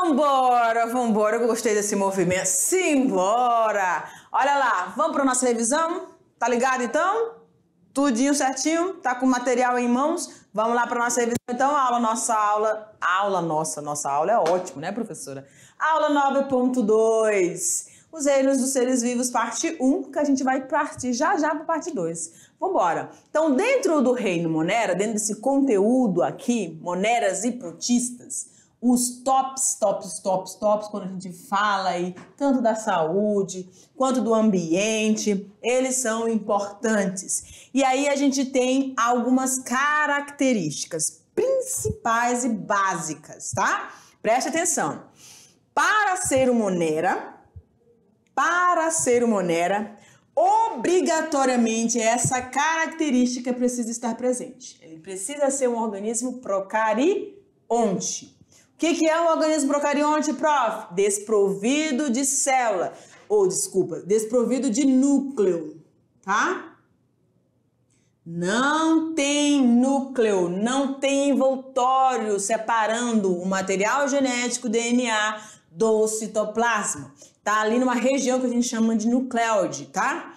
Vambora, vambora, eu gostei desse movimento. Simbora! Olha lá, vamos para nossa revisão? Tá ligado então? Tudinho certinho? Tá com o material em mãos? Vamos lá para nossa revisão então? Nossa aula é ótimo, né, professora? Aula 9.2. Os reinos dos seres vivos, parte 1, que a gente vai partir já para parte 2. Vambora. Então, dentro do reino Monera, dentro desse conteúdo aqui, Moneras e protistas, os tops, quando a gente fala aí, tanto da saúde quanto do ambiente, eles são importantes. E aí a gente tem algumas características principais e básicas, tá? Preste atenção. Para ser um Monera, obrigatoriamente essa característica precisa estar presente. Ele precisa ser um organismo procarionte. O que é um organismo procarionte, prof? Desprovido de célula, desprovido de núcleo, tá? Não tem núcleo, não tem envoltório separando o material genético DNA do citoplasma. Tá ali numa região que a gente chama de nucleoide, tá?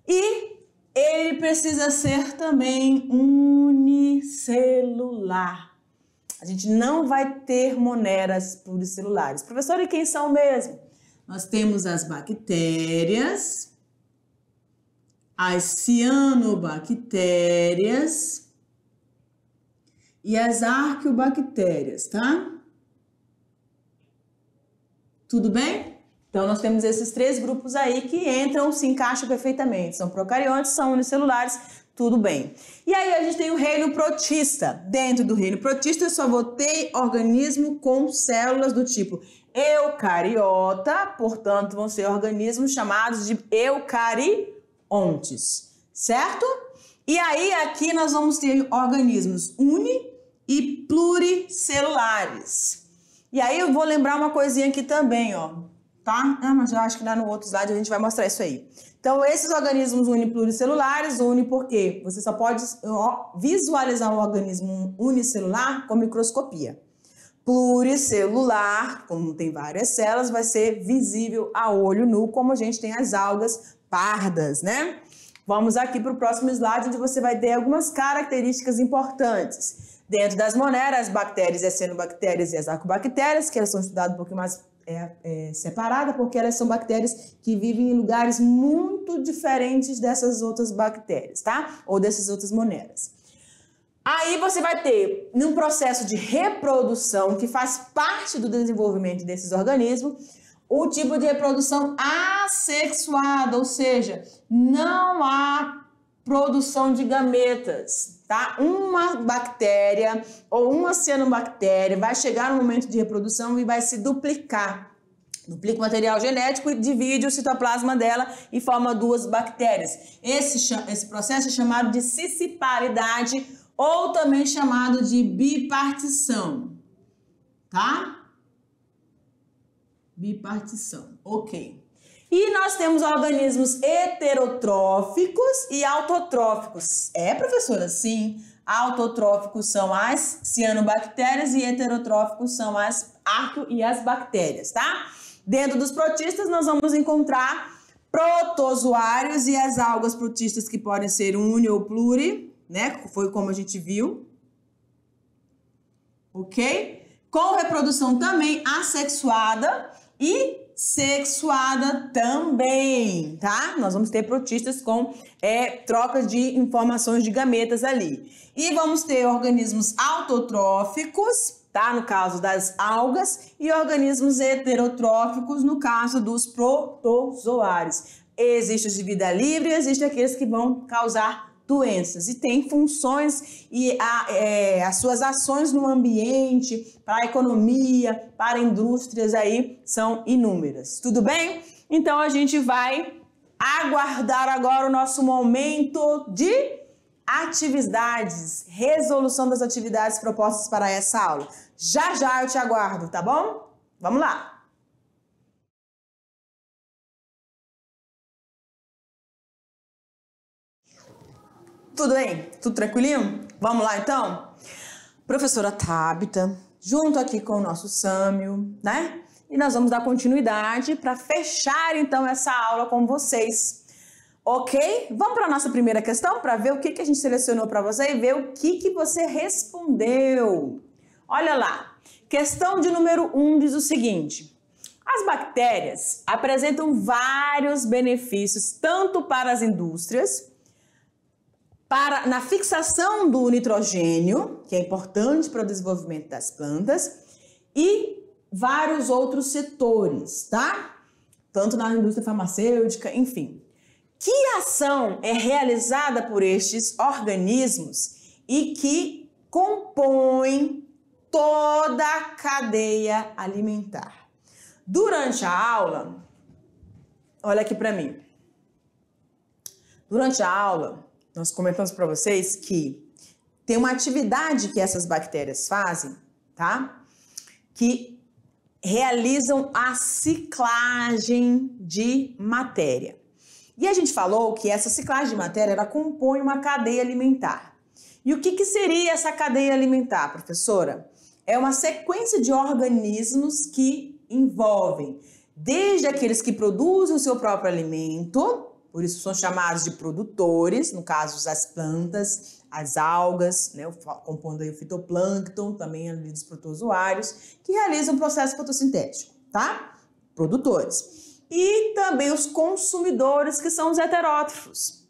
E ele precisa ser também unicelular. A gente não vai ter moneras pluricelulares. Professor, e quem são mesmo? Nós temos as bactérias, as cianobactérias e as arqueobactérias, tá? Tudo bem? Então, nós temos esses três grupos aí que entram, se encaixam perfeitamente. São procariontes, são unicelulares, tudo bem. E aí, a gente tem o reino protista. Dentro do reino protista, eu só vou ter organismo com células do tipo eucariota, portanto, vão ser organismos chamados de eucariontes, certo? E aí, aqui nós vamos ter organismos uni- e pluricelulares. E aí, eu vou lembrar uma coisinha aqui também, ó. Tá? Mas eu acho que lá no outro slide a gente vai mostrar isso aí. Então, esses organismos unipluricelulares, por quê? Você só pode visualizar um organismo unicelular com microscopia. Pluricelular, como tem várias células, vai ser visível a olho nu, como a gente tem as algas pardas, né? Vamos aqui para o próximo slide, onde você vai ter algumas características importantes. Dentro das moneras, as bactérias, as cianobactérias e as arqueobactérias, que elas são estudadas um pouquinho mais separada, porque elas são bactérias que vivem em lugares muito diferentes dessas outras bactérias, tá? Ou dessas outras moneras. Aí você vai ter, num processo de reprodução, que faz parte do desenvolvimento desses organismos, o tipo de reprodução assexuada, ou seja, não há produção de gametas, tá? Uma bactéria ou uma cianobactéria vai chegar no momento de reprodução e vai se duplicar. Duplica o material genético e divide o citoplasma dela e forma duas bactérias. Esse processo é chamado de cisciparidade ou também chamado de bipartição, tá? Bipartição, ok. E nós temos organismos heterotróficos e autotróficos. É, professora? Sim. Autotróficos são as cianobactérias e heterotróficos são as arqueo e as bactérias, tá? Dentro dos protistas nós vamos encontrar protozoários e as algas protistas que podem ser uni ou pluri, né? Foi como a gente viu. Ok? Com reprodução também assexuada e sexuada também, tá? Nós vamos ter protistas com troca de informações de gametas ali. E vamos ter organismos autotróficos, tá? No caso das algas, e organismos heterotróficos, no caso dos protozoários. Existem os de vida livre e existem aqueles que vão causar doenças e tem funções e as suas ações no ambiente, para a economia, para indústrias aí são inúmeras. Tudo bem? Então a gente vai aguardar agora o nosso momento de atividades, resolução das atividades propostas para essa aula. Já já eu te aguardo, tá bom? Vamos lá! Tudo bem? Tudo tranquilinho? Vamos lá então? Professora Tabita, junto aqui com o nosso Sâmio, né? E nós vamos dar continuidade para fechar, então, essa aula com vocês. Ok? Vamos para a nossa primeira questão para ver o que a gente selecionou para você e ver o que você respondeu. Olha lá. Questão de número 1 diz o seguinte: as bactérias apresentam vários benefícios, tanto para as indústrias, na fixação do nitrogênio, que é importante para o desenvolvimento das plantas, e vários outros setores, tá? Tanto na indústria farmacêutica, enfim. Que ação é realizada por estes organismos e que compõem toda a cadeia alimentar? Durante a aula, olha aqui para mim. Durante a aula, nós comentamos para vocês que tem uma atividade que essas bactérias fazem, tá? Que realizam a ciclagem de matéria. E a gente falou que essa ciclagem de matéria, ela compõe uma cadeia alimentar. E o que seria essa cadeia alimentar, professora? É uma sequência de organismos que envolvem desde aqueles que produzem o seu próprio alimento, por isso são chamados de produtores, no caso as plantas, as algas, né, compondo aí o fitoplâncton, também ali dos protozoários, que realizam o processo fotossintético, tá? Produtores. E também os consumidores, que são os heterótrofos,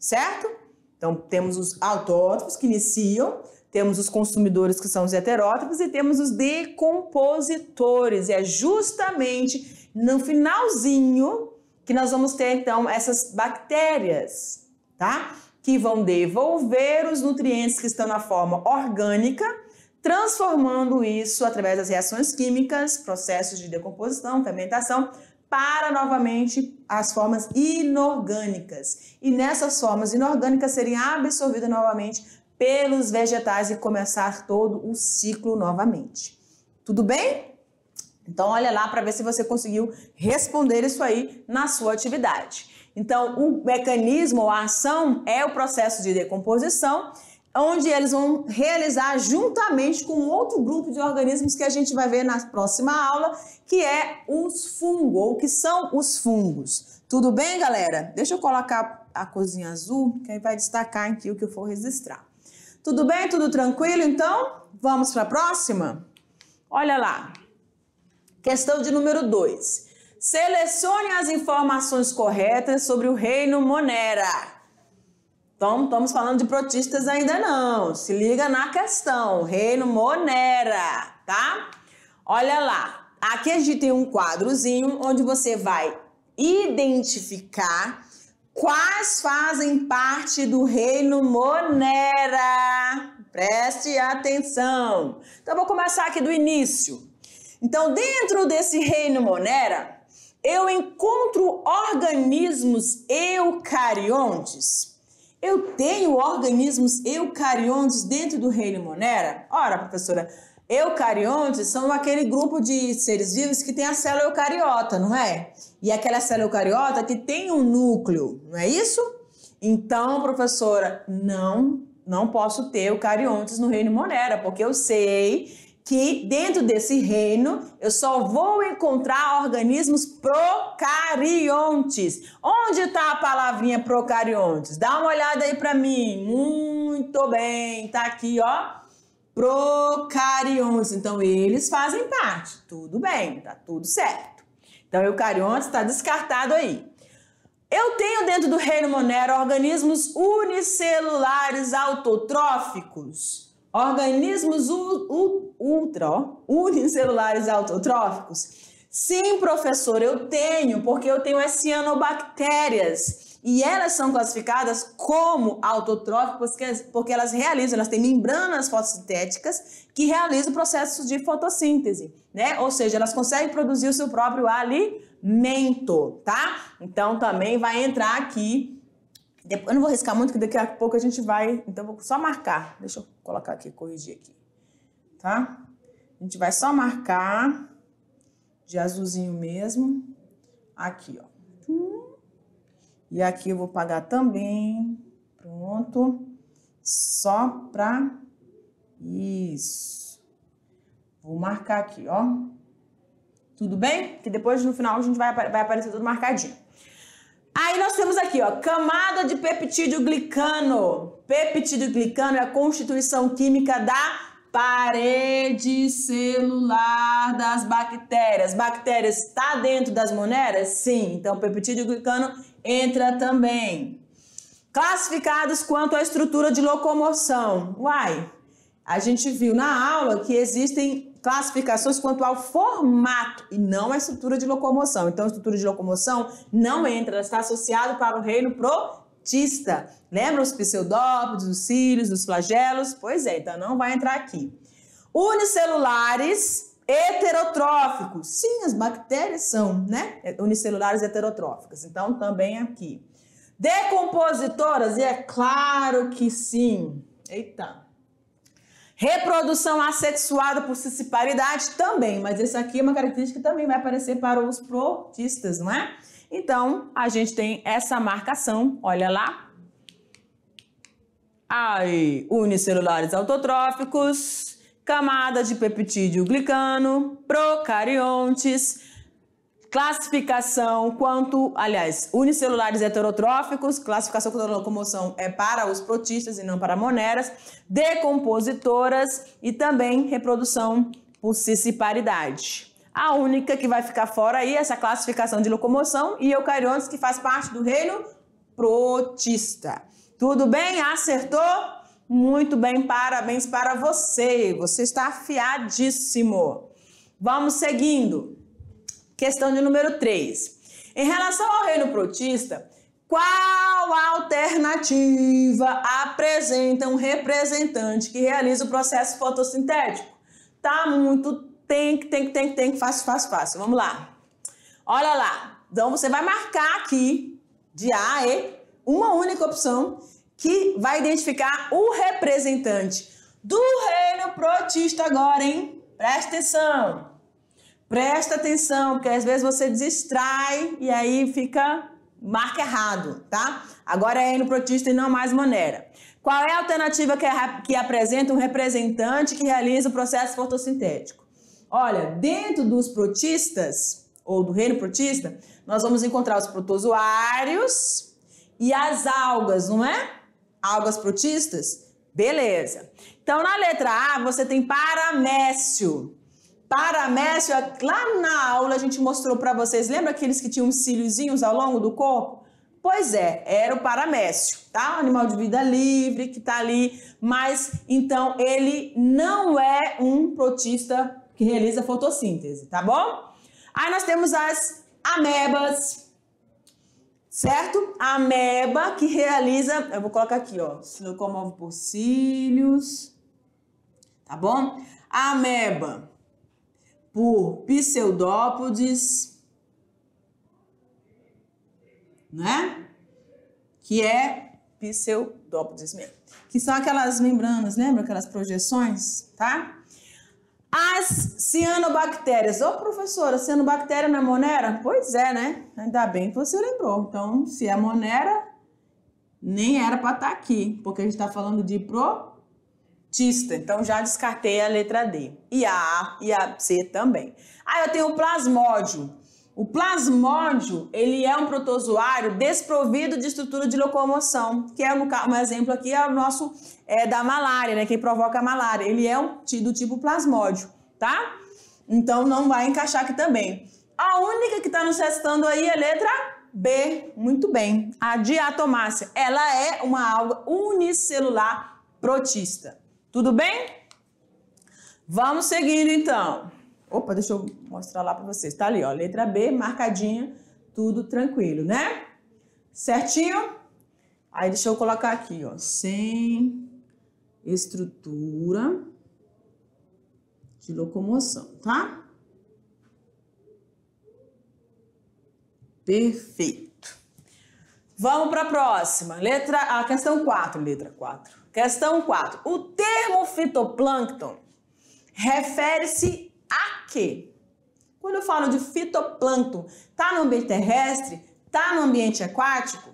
certo? Então, temos os autótrofos que iniciam, temos os consumidores, que são os heterótrofos, e temos os decompositores. E é justamente no finalzinho que nós vamos ter, então, essas bactérias, tá? Que vão devolver os nutrientes que estão na forma orgânica, transformando isso através das reações químicas, processos de decomposição, fermentação, para novamente as formas inorgânicas. E nessas formas inorgânicas serem absorvidas novamente pelos vegetais e começar todo o ciclo novamente. Tudo bem? Então, olha lá para ver se você conseguiu responder isso aí na sua atividade. Então, o mecanismo ou a ação é o processo de decomposição, onde eles vão realizar juntamente com outro grupo de organismos que a gente vai ver na próxima aula, que é os fungos, ou que são os fungos. Tudo bem, galera? Deixa eu colocar a corzinha azul, que aí vai destacar aqui o que eu for registrar. Tudo bem? Tudo tranquilo? Então, vamos para a próxima? Olha lá. Questão de número 2. Selecione as informações corretas sobre o reino Monera. Então, estamos falando de protistas ainda não. Se liga na questão. Reino Monera, tá? Olha lá. Aqui a gente tem um quadrozinho onde você vai identificar quais fazem parte do reino Monera. Preste atenção. Então, eu vou começar aqui do início. Então, dentro desse reino Monera, eu encontro organismos eucariontes. Eu tenho organismos eucariontes dentro do reino Monera? Ora, professora, eucariontes são aquele grupo de seres vivos que tem a célula eucariota, não é? E aquela célula eucariota que tem um núcleo, não é isso? Então, professora, não posso ter eucariontes no reino Monera, porque eu sei que dentro desse reino eu só vou encontrar organismos procariontes. Onde está a palavrinha procariontes? Dá uma olhada aí para mim. Muito bem, tá aqui, ó. Procariontes. Então, eles fazem parte. Tudo bem, tá tudo certo. Então, eucariontes está descartado aí. Eu tenho dentro do reino Monera organismos unicelulares autotróficos. Organismos unicelulares autotróficos? Sim, professor, eu tenho, porque eu tenho as cianobactérias. E elas são classificadas como autotróficas porque elas têm membranas fotossintéticas que realizam processos de fotossíntese, né? Ou seja, elas conseguem produzir o seu próprio alimento, tá? Então, também vai entrar aqui. Eu não vou riscar muito, que daqui a pouco a gente vai... Então, vou só marcar. Deixa eu colocar aqui, corrigir aqui. Tá? A gente vai só marcar de azulzinho mesmo. Aqui, ó. E aqui eu vou apagar também. Pronto. Só pra... Isso. Vou marcar aqui, ó. Tudo bem? Que depois no final a gente vai aparecer tudo marcadinho. Aí nós temos aqui, ó, camada de peptídeo glicano. Peptídeo glicano é a constituição química da parede celular das bactérias. Bactérias está dentro das moneras? Sim. Então, peptídeo glicano entra também. Classificados quanto à estrutura de locomoção. Uai, a gente viu na aula que existem classificações quanto ao formato e não à estrutura de locomoção. Então, a estrutura de locomoção não entra, ela está associada para o reino protista. Lembra os pseudópodes, os cílios, os flagelos? Pois é, então não vai entrar aqui. Unicelulares heterotróficos. Sim, as bactérias são, né? Unicelulares heterotróficas. Então, também aqui. Decompositoras? E é claro que sim. Eita. Reprodução assexuada por cisparidade também, mas esse aqui é uma característica que também vai aparecer para os protistas, não é? Então, a gente tem essa marcação, olha lá. Aí, unicelulares autotróficos, camada de peptídeo glicano, procariontes, classificação quanto, aliás, unicelulares heterotróficos, classificação quanto à locomoção é para os protistas e não para moneras, decompositoras e também reprodução por cisparidade. A única que vai ficar fora aí é essa classificação de locomoção e eucariontes, que faz parte do reino protista. Tudo bem? Acertou? Muito bem, parabéns para você. Você está afiadíssimo. Vamos seguindo. Questão de número 3. Em relação ao reino protista, qual alternativa apresenta um representante que realiza o processo fotossintético? Tá muito tem, fácil. Vamos lá. Olha lá. Então, você vai marcar aqui, de A a E, uma única opção que vai identificar o representante do reino protista agora, hein? Presta atenção. Presta atenção, porque às vezes você distrai e aí marca errado, tá? Agora é reino protista e não mais monera. Qual é a alternativa que apresenta um representante que realiza o processo fotossintético? Olha, dentro dos protistas, ou do reino protista, nós vamos encontrar os protozoários e as algas, não é? Algas protistas? Beleza. Então, na letra A, você tem paramécio. Paramécio, lá na aula a gente mostrou para vocês, lembra aqueles que tinham cíliozinhos ao longo do corpo? Pois é, era o paramécio, tá? Um animal de vida livre que tá ali, mas então ele não é um protista que realiza fotossíntese, tá bom? Aí nós temos as amebas, certo? A ameba que realiza, eu vou colocar aqui, ó, se locomove por cílios, tá bom? A ameba por pseudópodes, né? Que é pseudópodes mesmo. Que são aquelas membranas, lembra? Aquelas projeções, tá? As cianobactérias. Ô, professora, cianobactéria não é monera? Pois é, né? Ainda bem que você lembrou. Então, se é monera, nem era para estar aqui, porque a gente está falando de protista. Então, já descartei a letra D. E a A e a C também. Aí eu tenho o plasmódio. O plasmódio, ele é um protozoário desprovido de estrutura de locomoção, que é um exemplo aqui, é o nosso da malária, né? Quem provoca a malária. Ele é do tipo plasmódio, tá? Então, não vai encaixar aqui também. A única que está nos restando aí é a letra B. Muito bem. A diatomácea. Ela é uma alga unicelular protista. Tudo bem? Vamos seguindo, então. Opa, deixa eu mostrar lá para vocês. Tá ali, ó, letra B, marcadinha, tudo tranquilo, né? Certinho? Aí deixa eu colocar aqui, ó, sem estrutura de locomoção, tá? Perfeito. Vamos para a próxima. A questão 4, letra 4. Questão 4. O termo fitoplâncton refere-se a quê? Quando eu falo de fitoplâncton, tá no ambiente terrestre? Tá no ambiente aquático?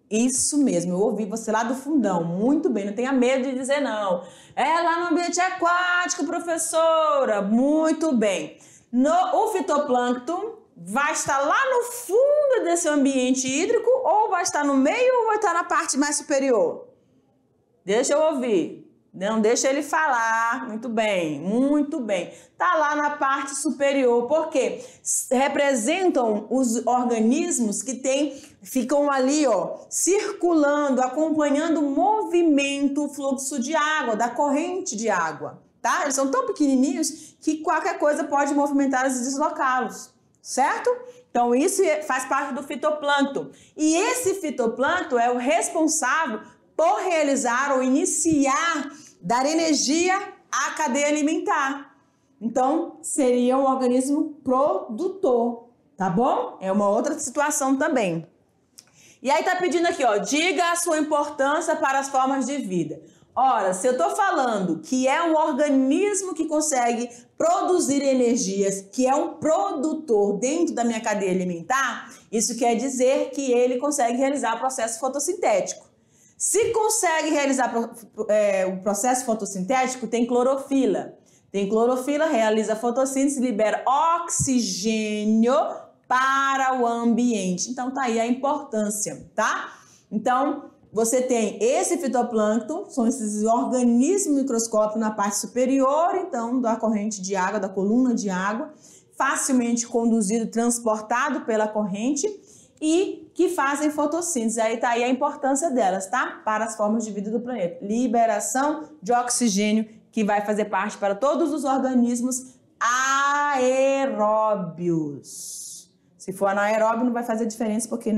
Isso mesmo, eu ouvi você lá do fundão. Muito bem, não tenha medo de dizer não. É lá no ambiente aquático, professora. Muito bem. O fitoplâncton vai estar lá no fundo desse ambiente hídrico ou vai estar no meio ou vai estar na parte mais superior? Deixa eu ouvir. Não deixa ele falar. Muito bem, muito bem. Tá lá na parte superior, porque representam os organismos que ficam ali, ó, circulando, acompanhando o movimento, o fluxo de água, da corrente de água, tá? Eles são tão pequenininhos que qualquer coisa pode movimentá-los e deslocá-los, certo? Então isso faz parte do fitoplâncton. E esse fitoplâncton é o responsável por realizar ou iniciar, dar energia à cadeia alimentar. Então, seria um organismo produtor, tá bom? É uma outra situação também. E aí tá pedindo aqui, ó, diga a sua importância para as formas de vida. Ora, se eu tô falando que é um organismo que consegue produzir energias, que é um produtor dentro da minha cadeia alimentar, isso quer dizer que ele consegue realizar processo fotossintético. Se consegue realizar o processo fotossintético, tem clorofila. Tem clorofila, realiza fotossíntese, libera oxigênio para o ambiente. Então, tá aí a importância, tá? Então, você tem esse fitoplâncton, são esses organismos microscópicos na parte superior, então, da corrente de água, da coluna de água, facilmente conduzido, transportado pela corrente, e que fazem fotossíntese. Aí tá aí a importância delas, tá? Para as formas de vida do planeta. Liberação de oxigênio, que vai fazer parte para todos os organismos aeróbios. Se for anaeróbio, não vai fazer diferença, porque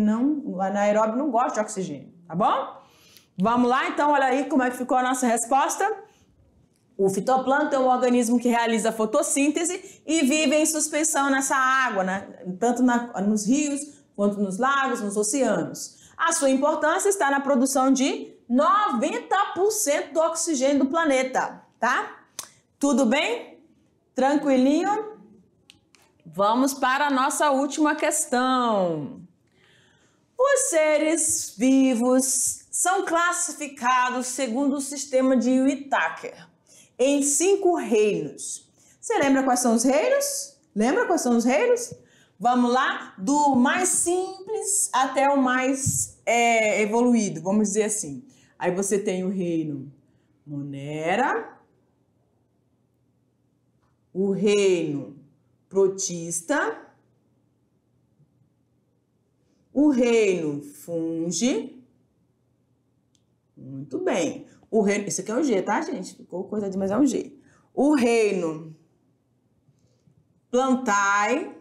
o anaeróbio não gosta de oxigênio, tá bom? Vamos lá, então, olha aí como é que ficou a nossa resposta. O fitoplâncton é um organismo que realiza fotossíntese e vive em suspensão nessa água, né? Tanto nos rios, quanto nos lagos, nos oceanos. A sua importância está na produção de 90% do oxigênio do planeta, tá? Tudo bem? Tranquilinho? Vamos para a nossa última questão. Os seres vivos são classificados segundo o sistema de Whittaker em 5 reinos. Você lembra quais são os reinos? Lembra quais são os reinos? Vamos lá, do mais simples até o mais evoluído, vamos dizer assim. Aí você tem o reino Monera, o reino Protista, o reino Fungi. Muito bem. O reino, esse aqui é um G, tá, gente? Ficou coisa de, mas é um G. O reino Plantae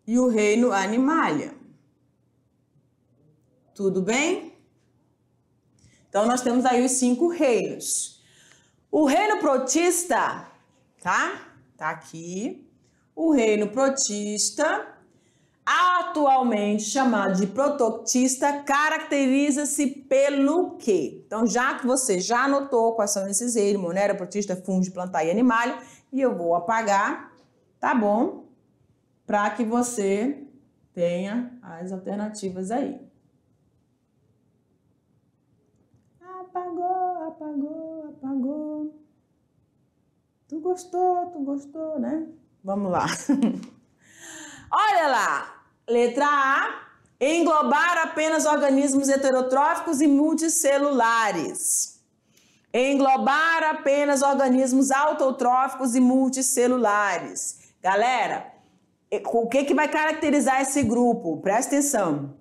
e o reino Animalia. Tudo bem? Então, nós temos aí os 5 reinos. O reino protista, tá? Tá aqui. O reino protista, atualmente chamado de protoctista, caracteriza-se pelo quê? Então, já que você já anotou quais são esses reinos, Monera, Protista, Fungi, Plantae e Animalia, e eu vou apagar, tá bom? Para que você tenha as alternativas aí. Apagou, apagou, apagou. Tu gostou, né? Vamos lá. Olha lá. Letra A. Englobar apenas organismos heterotróficos e multicelulares. Englobar apenas organismos autotróficos e multicelulares. Galera, o que vai caracterizar esse grupo? Presta atenção.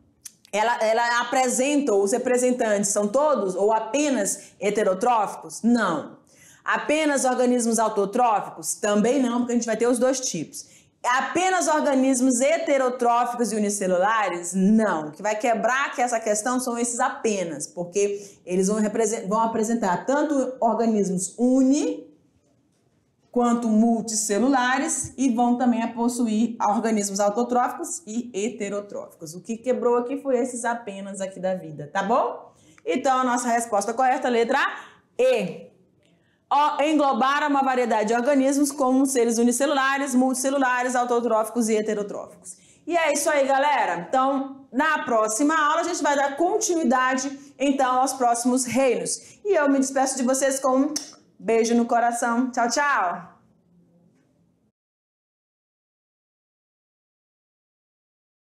Ela apresenta, os representantes são todos ou apenas heterotróficos? Não. Apenas organismos autotróficos? Também não, porque a gente vai ter os 2 tipos. Apenas organismos heterotróficos e unicelulares? Não. O que vai quebrar essa questão são esses apenas, porque eles vão apresentar tanto organismos quanto multicelulares e vão também possuir organismos autotróficos e heterotróficos. O que quebrou aqui foi esses apenas aqui da vida, tá bom? Então, a nossa resposta correta, letra E. Englobar uma variedade de organismos como seres unicelulares, multicelulares, autotróficos e heterotróficos. E é isso aí, galera. Então, na próxima aula, a gente vai dar continuidade, então, aos próximos reinos. E eu me despeço de vocês com um beijo no coração. Tchau, tchau!